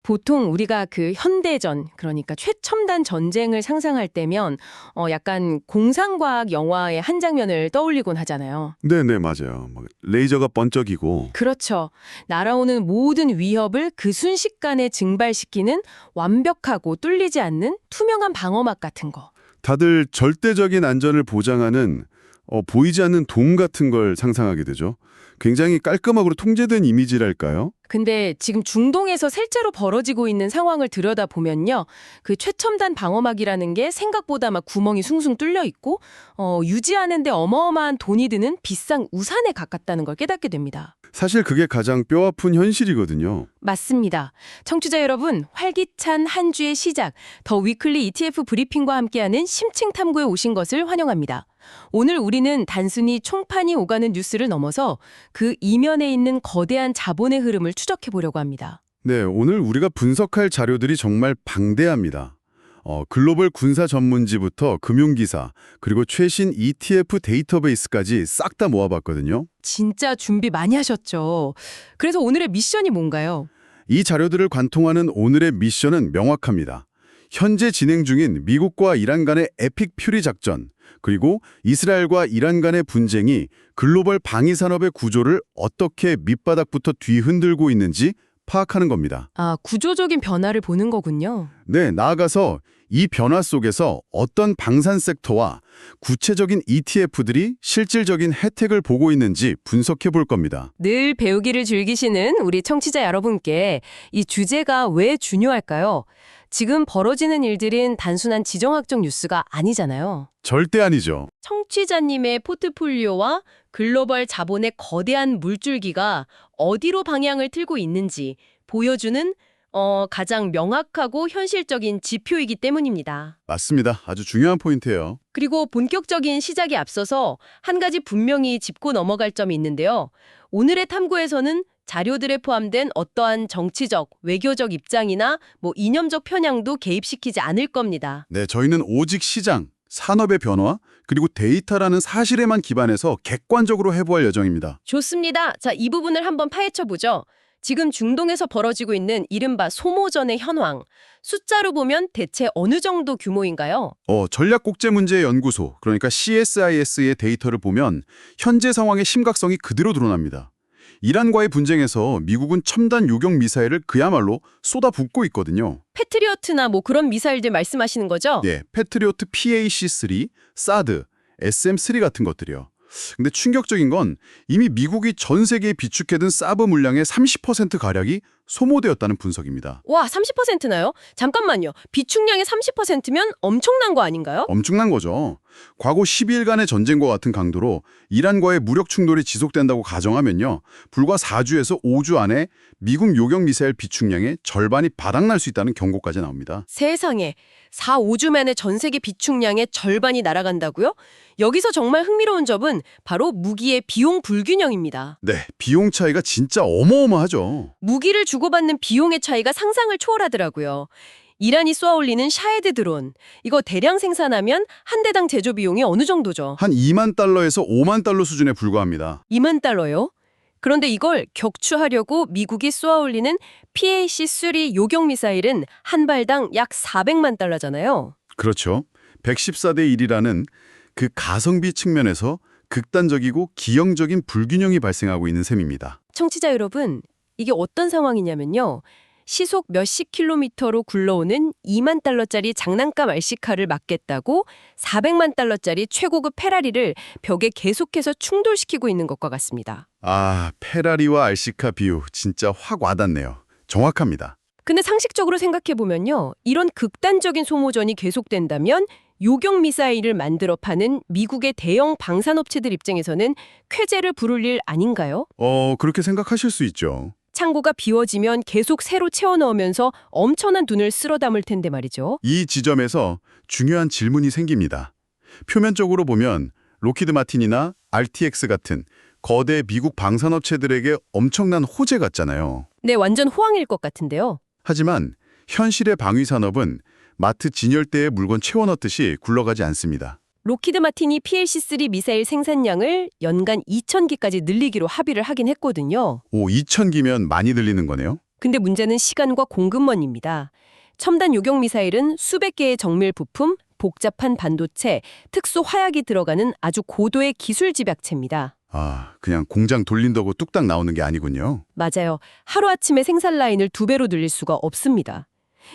보통 우리가 그 현대전, 그러니까 최첨단 전쟁을 상상할 때면 약간 공상과학 영화의 한 장면을 떠올리곤 하잖아요. 네네, 맞아요. 레이저가 번쩍이고. 그렇죠. 날아오는 모든 위협을 그 순식간에 증발시키는 완벽하고 뚫리지 않는 투명한 방어막 같은 거. 다들 절대적인 안전을 보장하는 보이지 않는 돔 같은 걸 상상하게 되죠. 굉장히 깔끔하고 통제된 이미지랄까요? 근데 지금 중동에서 실제로 벌어지고 있는 상황을 들여다보면요. 그 최첨단 방어막이라는 게 생각보다 막 구멍이 숭숭 뚫려 있고 유지하는데 어마어마한 돈이 드는 비싼 우산에 가깝다는 걸 깨닫게 됩니다. 사실 그게 가장 뼈아픈 현실이거든요. 맞습니다. 청취자 여러분, 활기찬 한 주의 시작, 더 위클리 ETF 브리핑과 함께하는 심층 탐구에 오신 것을 환영합니다. 오늘 우리는 단순히 총판이 오가는 뉴스를 넘어서 그 이면에 있는 거대한 자본의 흐름을 추적해 보려고 합니다. 네, 오늘 우리가 분석할 자료들이 정말 방대합니다. 글로벌 군사 전문지부터 금융기사, 그리고 최신 ETF 데이터베이스까지 싹 다 모아봤거든요. 진짜 준비 많이 하셨죠. 그래서 오늘의 미션이 뭔가요? 이 자료들을 관통하는 오늘의 미션은 명확합니다. 현재 진행 중인 미국과 이란 간의 에픽 퓨리 작전, 그리고 이스라엘과 이란 간의 분쟁이 글로벌 방위산업의 구조를 어떻게 밑바닥부터 뒤흔들고 있는지 파악하는 겁니다. 아, 구조적인 변화를 보는 거군요. 네, 나아가서 이 변화 속에서 어떤 방산 섹터와 구체적인 ETF들이 실질적인 혜택을 보고 있는지 분석해 볼 겁니다. 늘 배우기를 즐기시는 우리 청취자 여러분께 이 주제가 왜 중요할까요? 지금 벌어지는 일들은 단순한 지정학적 뉴스가 아니잖아요. 절대 아니죠. 청취자님의 포트폴리오와 글로벌 자본의 거대한 물줄기가 어디로 방향을 틀고 있는지 보여주는 가장 명확하고 현실적인 지표이기 때문입니다. 맞습니다. 아주 중요한 포인트예요. 그리고 본격적인 시작에 앞서서 한 가지 분명히 짚고 넘어갈 점이 있는데요. 오늘의 탐구에서는 자료들에 포함된 어떠한 정치적, 외교적 입장이나 이념적 편향도 개입시키지 않을 겁니다. 네, 저희는 오직 시장, 산업의 변화, 그리고 데이터라는 사실에만 기반해서 객관적으로 해부할 예정입니다. 좋습니다. 자, 이 부분을 한번 파헤쳐보죠. 지금 중동에서 벌어지고 있는 이른바 소모전의 현황. 숫자로 보면 대체 어느 정도 규모인가요? 전략국제문제연구소, 그러니까 CSIS의 데이터를 보면 현재 상황의 심각성이 그대로 드러납니다. 이란과의 분쟁에서 미국은 첨단 요격 미사일을 그야말로 쏟아붓고 있거든요. 패트리어트나 그런 미사일들 말씀하시는 거죠? 네, 패트리어트 PAC-3, 사드, SM-3 같은 것들이요. 근데 충격적인 건 이미 미국이 전 세계에 비축해둔 사브 물량의 30%가량이 소모되었다는 분석입니다. 와, 30%나요? 잠깐만요. 비축량의 30%면 엄청난 거 아닌가요? 엄청난 거죠. 과거 12일간의 전쟁과 같은 강도로 이란과의 무력 충돌이 지속된다고 가정하면요. 불과 4주에서 5주 안에 미국 요격 미사일 비축량의 절반이 바닥날 수 있다는 경고까지 나옵니다. 세상에, 4, 5주 만에 전 세계 비축량의 절반이 날아간다고요? 여기서 정말 흥미로운 점은 바로 무기의 비용 불균형입니다. 네, 비용 차이가 진짜 어마어마하죠. 무기를 주고받는 비용의 차이가 상상을 초월하더라고요. 이란이 쏘아올리는 샤헤드 드론, 이거 대량 생산하면 한 대당 제조 비용이 어느 정도죠? 한 2만 달러에서 5만 달러 수준에 불과합니다. 2만 달러요? 그런데 이걸 격추하려고 미국이 쏘아올리는 PAC-3 요격 미사일은 한 발당 약 400만 달러잖아요. 그렇죠. 114대 1이라는 그 가성비 측면에서 극단적이고 기형적인 불균형이 발생하고 있는 셈입니다. 청취자 여러분, 이게 어떤 상황이냐면요. 시속 몇십 킬로미터로 굴러오는 2만 달러짜리 장난감 RC카를 막겠다고 400만 달러짜리 최고급 페라리를 벽에 계속해서 충돌시키고 있는 것과 같습니다. 아, 페라리와 RC카 비유 진짜 확 와닿네요. 정확합니다. 근데 상식적으로 생각해보면요. 이런 극단적인 소모전이 계속된다면 요격 미사일을 만들어 파는 미국의 대형 방산업체들 입장에서는 쾌재를 부를 일 아닌가요? 그렇게 생각하실 수 있죠. 창고가 비워지면 계속 새로 채워 넣으면서 엄청난 돈을 쓸어 담을 텐데 말이죠. 이 지점에서 중요한 질문이 생깁니다. 표면적으로 보면 로키드 마틴이나 RTX 같은 거대 미국 방산업체들에게 엄청난 호재 같잖아요. 네, 완전 호황일 것 같은데요. 하지만 현실의 방위산업은 마트 진열대에 물건 채워 넣듯이 굴러가지 않습니다. 로키드 마틴이 PLC-3 미사일 생산량을 연간 2,000기까지 늘리기로 합의를 하긴 했거든요. 2,000기면 많이 들리는 거네요. 근데 문제는 시간과 공급망입니다. 첨단 요격 미사일은 수백 개의 정밀 부품, 복잡한 반도체, 특수 화약이 들어가는 아주 고도의 기술 집약체입니다. 아, 그냥 공장 돌린다고 뚝딱 나오는 게 아니군요. 맞아요. 하루아침에 생산 라인을 2배로 늘릴 수가 없습니다.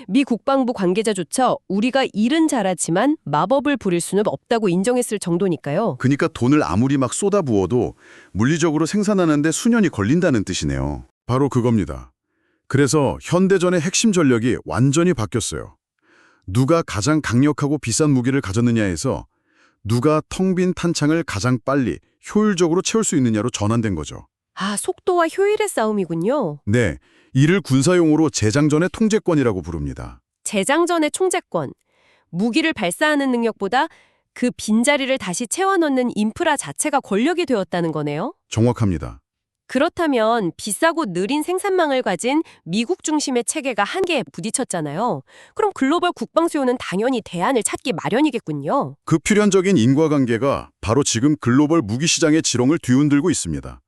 미 국방부 관계자조차 우리가 일은 잘하지만 마법을 부릴 수는 없다고 인정했을 정도니까요. 그러니까 돈을 아무리 막 쏟아부어도 물리적으로 생산하는데 수년이 걸린다는 뜻이네요. 바로 그겁니다. 그래서 현대전의 핵심 전력이 완전히 바뀌었어요. 누가 가장 강력하고 비싼 무기를 가졌느냐에서 누가 텅 빈 탄창을 가장 빨리 효율적으로 채울 수 있느냐로 전환된 거죠. 아, 속도와 효율의 싸움이군요. 네, 이를 군사용어로 재장전의 통제권이라고 부릅니다. 재장전의 총재권. 무기를 발사하는 능력보다 그 빈자리를 다시 채워넣는 인프라 자체가 권력이 되었다는 거네요. 정확합니다. 그렇다면 비싸고 느린 생산망을 가진 미국 중심의 체계가 한계에 부딪혔잖아요. 그럼 글로벌 국방 수요는 당연히 대안을 찾기 마련이겠군요. 그 필연적인 인과관계가 바로 지금 글로벌 무기 시장의 지렁을 뒤흔들고 있습니다.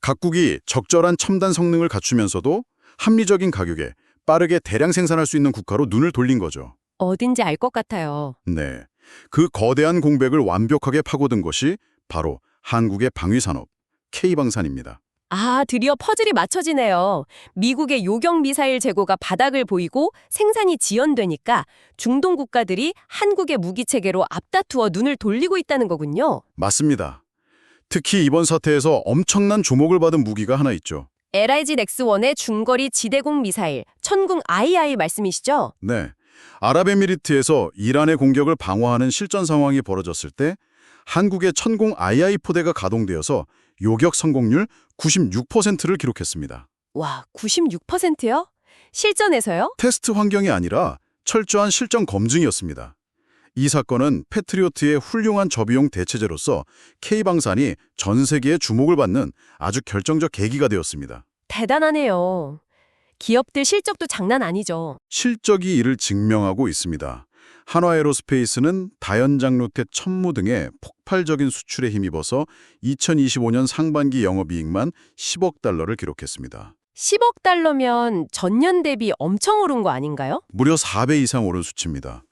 각국이 적절한 첨단 성능을 갖추면서도 합리적인 가격에 빠르게 대량 생산할 수 있는 국가로 눈을 돌린 거죠. 어딘지 알 것 같아요. 네, 그 거대한 공백을 완벽하게 파고든 것이 바로 한국의 방위산업, K방산입니다. 아, 드디어 퍼즐이 맞춰지네요. 미국의 요격 미사일 재고가 바닥을 보이고 생산이 지연되니까 중동 국가들이 한국의 무기 체계로 앞다투어 눈을 돌리고 있다는 거군요. 맞습니다. 특히 이번 사태에서 엄청난 주목을 받은 무기가 하나 있죠. LIG 넥스1의 중거리 지대공 미사일, 천궁 II 말씀이시죠? 네, 아랍에미리트에서 이란의 공격을 방어하는 실전 상황이 벌어졌을 때 한국의 천공 II 포대가 가동되어서 요격 성공률 96%를 기록했습니다. 와, 96%요? 실전에서요? 테스트 환경이 아니라 철저한 실전 검증이었습니다. 이 사건은 패트리오트의 훌륭한 저비용 대체제로서 K방산이 전 세계의 주목을 받는 아주 결정적 계기가 되었습니다. 대단하네요. 기업들 실적도 장난 아니죠. 실적이 이를 증명하고 있습니다. 한화에로스페이스는 다연장 로켓 천무 등의 폭발적인 수출에 힘입어서 2025년 상반기 영업이익만 10억 달러를 기록했습니다. 10억 달러면 전년 대비 엄청 오른 거 아닌가요? 무려 4배 이상 오른 수치입니다.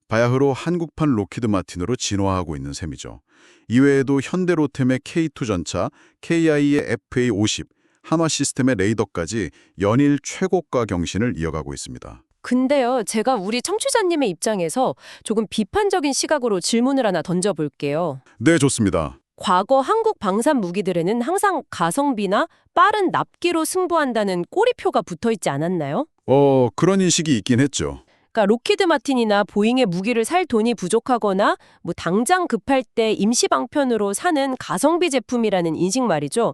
바야흐로 한국판 로키드 마틴으로 진화하고 있는 셈이죠. 이외에도 현대로템의 K2 전차, KI의 FA50, 한화시스템의 레이더까지 연일 최고가 경신을 이어가고 있습니다. 근데요, 제가 우리 청취자님의 입장에서 조금 비판적인 시각으로 질문을 하나 던져볼게요. 네, 좋습니다. 과거 한국 방산 무기들에는 항상 가성비나 빠른 납기로 승부한다는 꼬리표가 붙어있지 않았나요? 그런 인식이 있긴 했죠. 그러니까 로키드 마틴이나 보잉의 무기를 살 돈이 부족하거나 뭐 당장 급할 때 임시 방편으로 사는 가성비 제품이라는 인식 말이죠.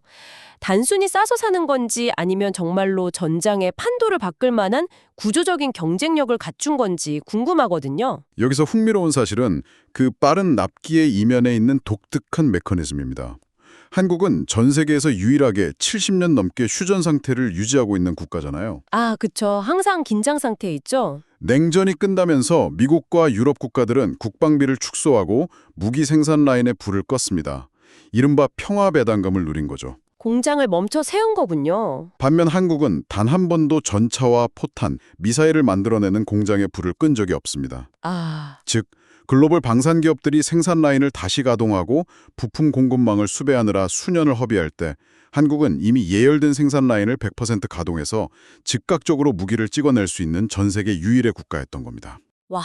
단순히 싸서 사는 건지 아니면 정말로 전장의 판도를 바꿀 만한 구조적인 경쟁력을 갖춘 건지 궁금하거든요. 여기서 흥미로운 사실은 그 빠른 납기의 이면에 있는 독특한 메커니즘입니다. 한국은 전 세계에서 유일하게 70년 넘게 휴전 상태를 유지하고 있는 국가잖아요. 아, 그쵸. 항상 긴장 상태에 있죠. 냉전이 끝나면서 미국과 유럽 국가들은 국방비를 축소하고 무기 생산 라인에 불을 껐습니다. 이른바 평화 배당금을 누린 거죠. 공장을 멈춰 세운 거군요. 반면 한국은 단 한 번도 전차와 포탄, 미사일을 만들어내는 공장에 불을 끈 적이 없습니다. 아, 즉, 글로벌 방산 기업들이 생산 라인을 다시 가동하고 부품 공급망을 수배하느라 수년을 허비할 때 한국은 이미 예열된 생산 라인을 100% 가동해서 즉각적으로 무기를 찍어낼 수 있는 전 세계 유일의 국가였던 겁니다. 와,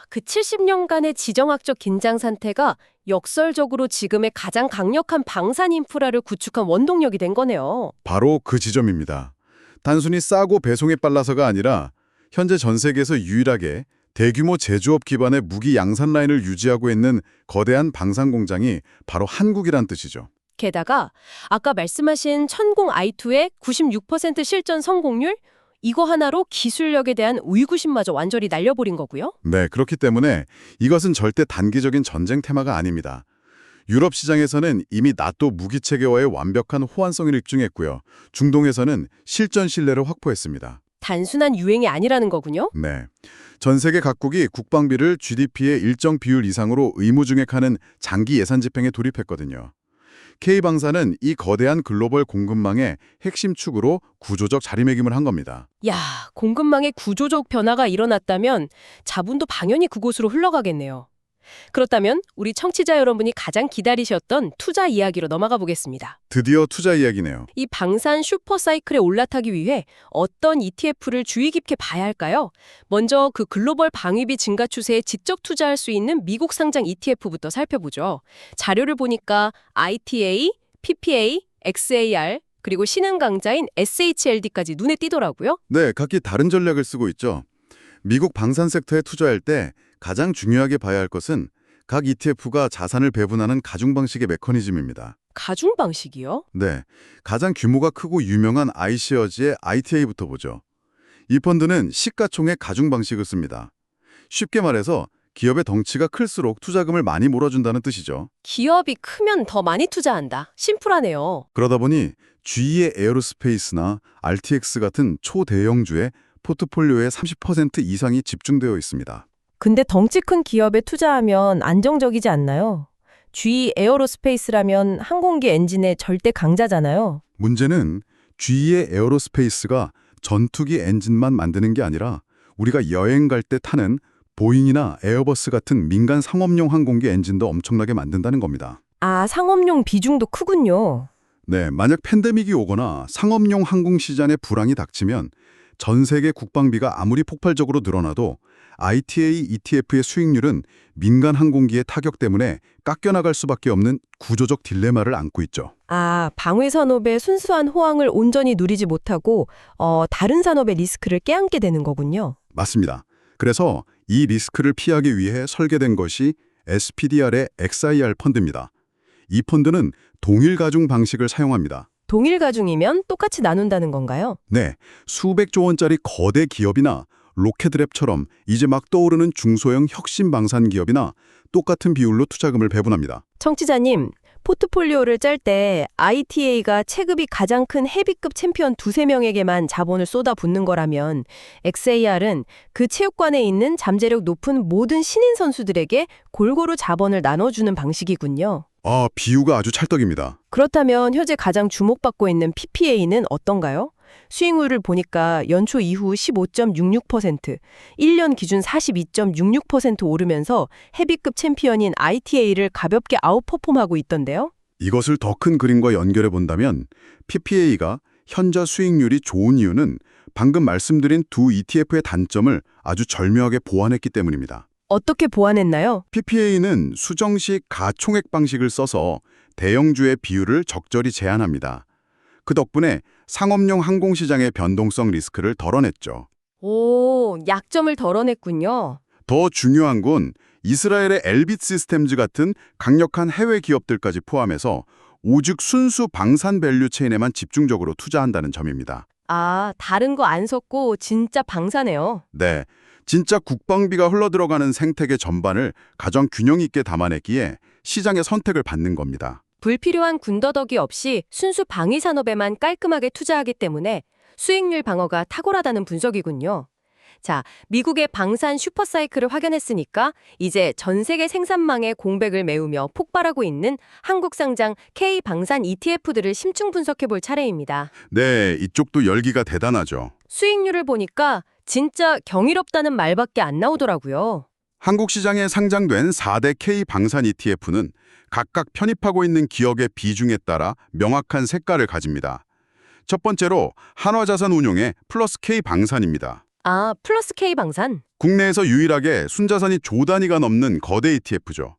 그 70년간의 지정학적 긴장 상태가 역설적으로 지금의 가장 강력한 방산 인프라를 구축한 원동력이 된 거네요. 바로 그 지점입니다. 단순히 싸고 배송이 빨라서가 아니라 현재 전 세계에서 유일하게 대규모 제조업 기반의 무기 양산 라인을 유지하고 있는 거대한 방산 공장이 바로 한국이란 뜻이죠. 게다가 아까 말씀하신 천공 i2의 96% 실전 성공률? 이거 하나로 기술력에 대한 의구심마저 완전히 날려버린 거고요. 네, 그렇기 때문에 이것은 절대 단기적인 전쟁 테마가 아닙니다. 유럽 시장에서는 이미 나토 무기 체계와의 완벽한 호환성을 입증했고요. 중동에서는 실전 신뢰를 확보했습니다. 단순한 유행이 아니라는 거군요. 네, 전 세계 각국이 국방비를 GDP의 일정 비율 이상으로 의무증액하는 장기 예산 집행에 돌입했거든요. K방사는 이 거대한 글로벌 공급망의 핵심 축으로 구조적 자리매김을 한 겁니다. 야, 공급망의 구조적 변화가 일어났다면 자본도 당연히 그곳으로 흘러가겠네요. 그렇다면 우리 청취자 여러분이 가장 기다리셨던 투자 이야기로 넘어가 보겠습니다. 드디어 투자 이야기네요. 이 방산 슈퍼사이클에 올라타기 위해 어떤 ETF를 주의 깊게 봐야 할까요? 먼저 그 글로벌 방위비 증가 추세에 직접 투자할 수 있는 미국 상장 ETF부터 살펴보죠. 자료를 보니까 ITA, PPA, XAR, 그리고 신흥 강자인 SHLD까지 눈에 띄더라고요. 네, 각기 다른 전략을 쓰고 있죠. 미국 방산 섹터에 투자할 때 가장 중요하게 봐야 할 것은 각 ETF가 자산을 배분하는 가중 방식의 메커니즘입니다. 가중 방식이요? 네, 가장 규모가 크고 유명한 iShares의 ITA부터 보죠. 이 펀드는 시가총액 가중 방식을 씁니다. 쉽게 말해서 기업의 덩치가 클수록 투자금을 많이 몰아준다는 뜻이죠. 기업이 크면 더 많이 투자한다. 심플하네요. 그러다 보니 GE의 에어로스페이스나 RTX 같은 초대형주에 포트폴리오의 30% 이상이 집중되어 있습니다. 근데 덩치 큰 기업에 투자하면 안정적이지 않나요? GE 에어로스페이스라면 항공기 엔진의 절대 강자잖아요. 문제는 GE의 에어로스페이스가 전투기 엔진만 만드는 게 아니라 우리가 여행 갈 때 타는 보잉이나 에어버스 같은 민간 상업용 항공기 엔진도 엄청나게 만든다는 겁니다. 아, 상업용 비중도 크군요. 네, 만약 팬데믹이 오거나 상업용 항공 시장에 불황이 닥치면 전 세계 국방비가 아무리 폭발적으로 늘어나도 ITA ETF의 수익률은 민간 항공기의 타격 때문에 깎여나갈 수밖에 없는 구조적 딜레마를 안고 있죠. 아, 방위 산업의 순수한 호황을 온전히 누리지 못하고 다른 산업의 리스크를 껴안게 되는 거군요. 맞습니다. 그래서 이 리스크를 피하기 위해 설계된 것이 SPDR의 XIR 펀드입니다. 이 펀드는 동일 가중 방식을 사용합니다. 동일 가중이면 똑같이 나눈다는 건가요? 네, 수백조 원짜리 거대 기업이나 로켓랩처럼 이제 막 떠오르는 중소형 혁신 방산 기업이나 똑같은 비율로 투자금을 배분합니다. 청취자님, 포트폴리오를 짤 때 ITA가 체급이 가장 큰 헤비급 챔피언 두세 명에게만 자본을 쏟아붓는 거라면 XAR은 그 체육관에 있는 잠재력 높은 모든 신인 선수들에게 골고루 자본을 나눠주는 방식이군요. 아, 비유가 아주 찰떡입니다. 그렇다면 현재 가장 주목받고 있는 PPA는 어떤가요? 수익률을 보니까 연초 이후 15.66%, 1년 기준 42.66% 오르면서 헤비급 챔피언인 ITA를 가볍게 아웃퍼폼하고 있던데요. 이것을 더 큰 그림과 연결해 본다면 PPA가 현저 수익률이 좋은 이유는 방금 말씀드린 두 ETF의 단점을 아주 절묘하게 보완했기 때문입니다. 어떻게 보완했나요? PPA는 수정식 가총액 방식을 써서 대형주의 비율을 적절히 제한합니다. 그 덕분에 상업용 항공시장의 변동성 리스크를 덜어냈죠. 오, 약점을 덜어냈군요. 더 중요한 건 이스라엘의 엘빗 시스템즈 같은 강력한 해외 기업들까지 포함해서 오직 순수 방산 밸류 체인에만 집중적으로 투자한다는 점입니다. 아, 다른 거 안 섞고 진짜 방사네요. 네, 진짜 국방비가 흘러들어가는 생태계 전반을 가장 균형 있게 담아냈기에 시장의 선택을 받는 겁니다. 불필요한 군더더기 없이 순수 방위 산업에만 깔끔하게 투자하기 때문에 수익률 방어가 탁월하다는 분석이군요. 자, 미국의 방산 슈퍼사이클을 확인했으니까 이제 전 세계 생산망의 공백을 메우며 폭발하고 있는 한국 상장 K방산 ETF들을 심층 분석해 볼 차례입니다. 네, 이쪽도 열기가 대단하죠. 수익률을 보니까 진짜 경이롭다는 말밖에 안 나오더라고요. 한국 시장에 상장된 4대 K 방산 ETF는 각각 편입하고 있는 기업의 비중에 따라 명확한 색깔을 가집니다. 첫 번째로 한화자산운용의 플러스 K 방산입니다. 아, 플러스 K 방산? 국내에서 유일하게 순자산이 조 단위가 넘는 거대 ETF죠.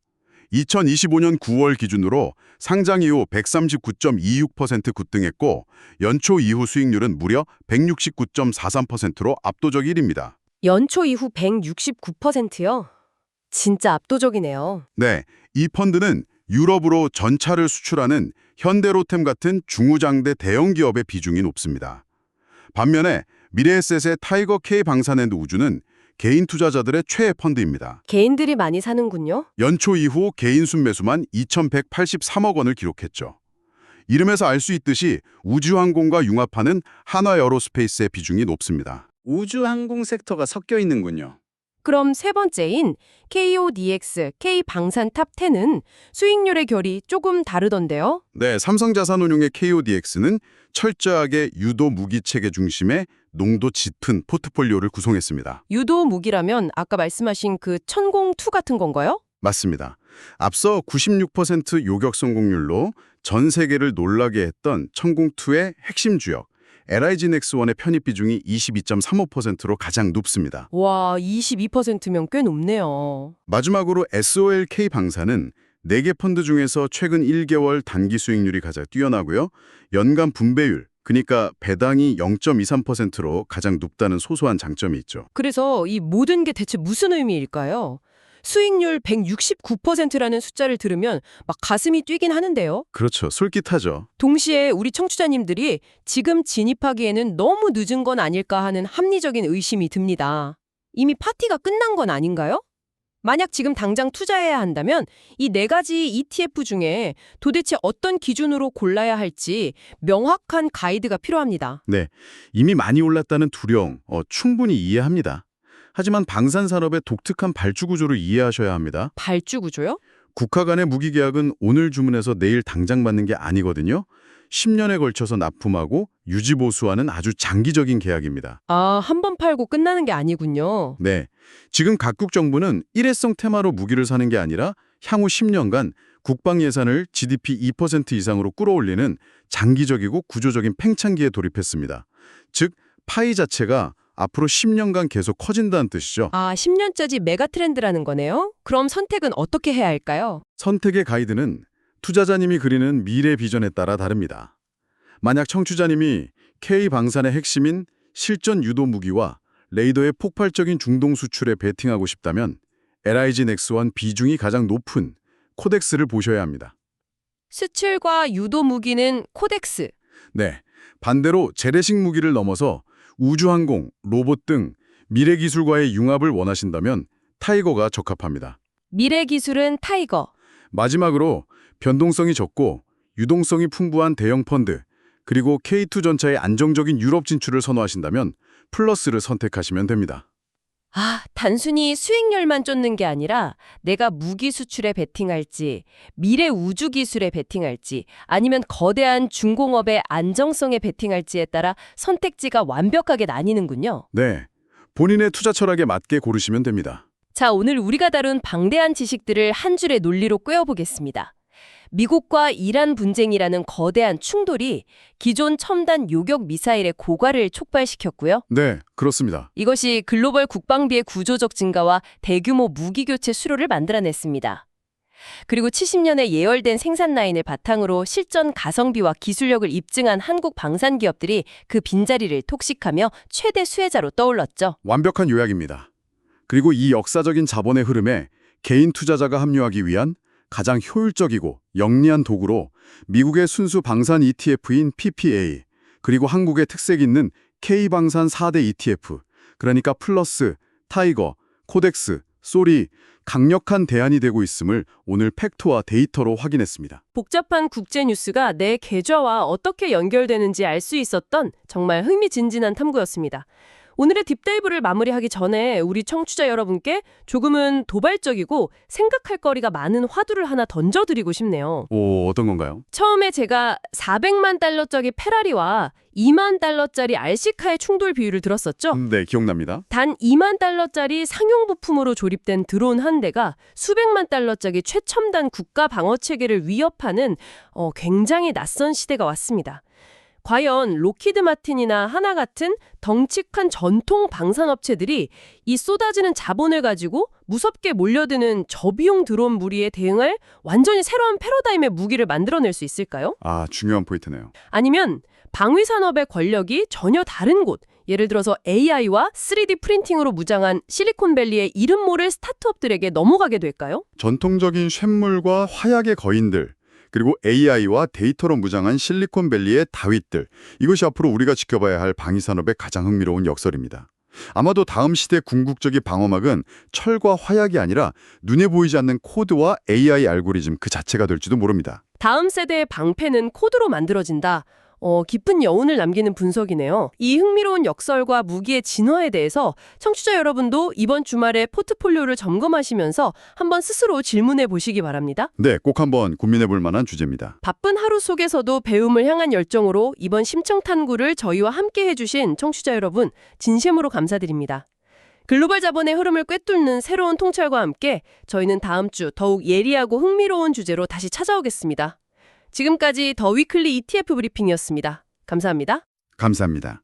2025년 9월 기준으로 상장 이후 139.26% 급등했고 연초 이후 수익률은 무려 169.43%로 압도적 1위입니다. 연초 이후 169%요? 진짜 압도적이네요. 네, 이 펀드는 유럽으로 전차를 수출하는 현대로템 같은 중우장대 대형 기업의 비중이 높습니다. 반면에 미래에셋의 타이거 K 방산앤드 우주는 개인 투자자들의 최애 펀드입니다. 개인들이 많이 사는군요. 연초 이후 개인 순매수만 2,183억 원을 기록했죠. 이름에서 알 수 있듯이 우주항공과 융합하는 한화에어로스페이스의 비중이 높습니다. 우주항공 섹터가 섞여 있는군요. 그럼 세 번째인 KODX, K방산탑 10은 수익률의 결이 조금 다르던데요? 네, 삼성자산운용의 KODX는 철저하게 유도 무기 체계 중심의 농도 짙은 포트폴리오를 구성했습니다. 유도 무기라면 아까 말씀하신 그 천공2 같은 건가요? 맞습니다. 앞서 96% 요격 성공률로 전 세계를 놀라게 했던 천공2의 핵심 주역 LIG-넥스원의 편입 비중이 22.35%로 가장 높습니다. 와, 22%면 꽤 높네요. 마지막으로 SOLK 방사는 4개 펀드 중에서 최근 1개월 단기 수익률이 가장 뛰어나고요. 연간 분배율, 그러니까 배당이 0.23%로 가장 높다는 소소한 장점이 있죠. 그래서 이 모든 게 대체 무슨 의미일까요? 수익률 169%라는 숫자를 들으면 막 가슴이 뛰긴 하는데요. 그렇죠. 솔깃하죠. 동시에 우리 청취자님들이 지금 진입하기에는 너무 늦은 건 아닐까 하는 합리적인 의심이 듭니다. 이미 파티가 끝난 건 아닌가요? 만약 지금 당장 투자해야 한다면 이 4가지 ETF 중에 도대체 어떤 기준으로 골라야 할지 명확한 가이드가 필요합니다. 네, 이미 많이 올랐다는 두려움 충분히 이해합니다. 하지만 방산산업의 독특한 발주 구조를 이해하셔야 합니다. 발주 구조요? 국가 간의 무기 계약은 오늘 주문해서 내일 당장 받는 게 아니거든요. 10년에 걸쳐서 납품하고 유지 보수하는 아주 장기적인 계약입니다. 아, 한 번 팔고 끝나는 게 아니군요. 네, 지금 각국 정부는 일회성 테마로 무기를 사는 게 아니라 향후 10년간 국방 예산을 GDP 2% 이상으로 끌어올리는 장기적이고 구조적인 팽창기에 돌입했습니다. 즉, 파이 자체가 앞으로 10년간 계속 커진다는 뜻이죠. 아, 10년짜리 메가 트렌드라는 거네요? 그럼 선택은 어떻게 해야 할까요? 선택의 가이드는 투자자님이 그리는 미래 비전에 따라 다릅니다. 만약 청취자님이 K방산의 핵심인 실전 유도 무기와 레이더의 폭발적인 중동 수출에 베팅하고 싶다면 LIG-넥스원 비중이 가장 높은 코덱스를 보셔야 합니다. 수출과 유도 무기는 코덱스. 네, 반대로 재래식 무기를 넘어서 우주항공, 로봇 등 미래 기술과의 융합을 원하신다면 타이거가 적합합니다. 미래 기술은 타이거. 마지막으로 변동성이 적고 유동성이 풍부한 대형 펀드, 그리고 K2 전차의 안정적인 유럽 진출을 선호하신다면 플러스를 선택하시면 됩니다. 아, 단순히 수익률만 쫓는 게 아니라 내가 무기 수출에 베팅할지, 미래 우주 기술에 베팅할지, 아니면 거대한 중공업의 안정성에 베팅할지에 따라 선택지가 완벽하게 나뉘는군요. 네, 본인의 투자 철학에 맞게 고르시면 됩니다. 자, 오늘 우리가 다룬 방대한 지식들을 한 줄의 논리로 꿰어보겠습니다. 미국과 이란 분쟁이라는 거대한 충돌이 기존 첨단 요격 미사일의 고갈을 촉발시켰고요. 네, 그렇습니다. 이것이 글로벌 국방비의 구조적 증가와 대규모 무기 교체 수요를 만들어냈습니다. 그리고 70년에 예열된 생산 라인을 바탕으로 실전 가성비와 기술력을 입증한 한국 방산 기업들이 그 빈자리를 독식하며 최대 수혜자로 떠올랐죠. 완벽한 요약입니다. 그리고 이 역사적인 자본의 흐름에 개인 투자자가 합류하기 위한 가장 효율적이고 영리한 도구로 미국의 순수 방산 ETF인 PPA, 그리고 한국의 특색 있는 K방산 4대 ETF, 그러니까 플러스, 타이거, 코덱스, 소리, 강력한 대안이 되고 있음을 오늘 팩트와 데이터로 확인했습니다. 복잡한 국제 뉴스가 내 계좌와 어떻게 연결되는지 알 수 있었던 정말 흥미진진한 탐구였습니다. 오늘의 딥다이브를 마무리하기 전에 우리 청취자 여러분께 조금은 도발적이고 생각할 거리가 많은 화두를 하나 던져드리고 싶네요. 오, 어떤 건가요? 처음에 제가 400만 달러짜리 페라리와 2만 달러짜리 RC카의 충돌 비율을 들었었죠. 네, 기억납니다. 단 2만 달러짜리 상용 부품으로 조립된 드론 한 대가 수백만 달러짜리 최첨단 국가 방어 체계를 위협하는 굉장히 낯선 시대가 왔습니다. 과연 로키드 마틴이나 하나 같은 덩치큰 전통 방산업체들이 이 쏟아지는 자본을 가지고 무섭게 몰려드는 저비용 드론 무리에 대응할 완전히 새로운 패러다임의 무기를 만들어낼 수 있을까요? 아, 중요한 포인트네요. 아니면 방위산업의 권력이 전혀 다른 곳, 예를 들어서 AI와 3D 프린팅으로 무장한 실리콘밸리의 이름 모를 스타트업들에게 넘어가게 될까요? 전통적인 쇳물과 화약의 거인들, 그리고 AI와 데이터로 무장한 실리콘밸리의 다윗들, 이것이 앞으로 우리가 지켜봐야 할 방위산업의 가장 흥미로운 역설입니다. 아마도 다음 시대 궁극적인 방어막은 철과 화약이 아니라 눈에 보이지 않는 코드와 AI 알고리즘 그 자체가 될지도 모릅니다. 다음 세대의 방패는 코드로 만들어진다. 깊은 여운을 남기는 분석이네요. 이 흥미로운 역설과 무기의 진화에 대해서 청취자 여러분도 이번 주말에 포트폴리오를 점검하시면서 한번 스스로 질문해 보시기 바랍니다. 네, 꼭 한번 고민해 볼 만한 주제입니다. 바쁜 하루 속에서도 배움을 향한 열정으로 이번 심층 탐구를 저희와 함께 해주신 청취자 여러분, 진심으로 감사드립니다. 글로벌 자본의 흐름을 꿰뚫는 새로운 통찰과 함께 저희는 다음 주 더욱 예리하고 흥미로운 주제로 다시 찾아오겠습니다. 지금까지 더 위클리 ETF 브리핑이었습니다. 감사합니다. 감사합니다.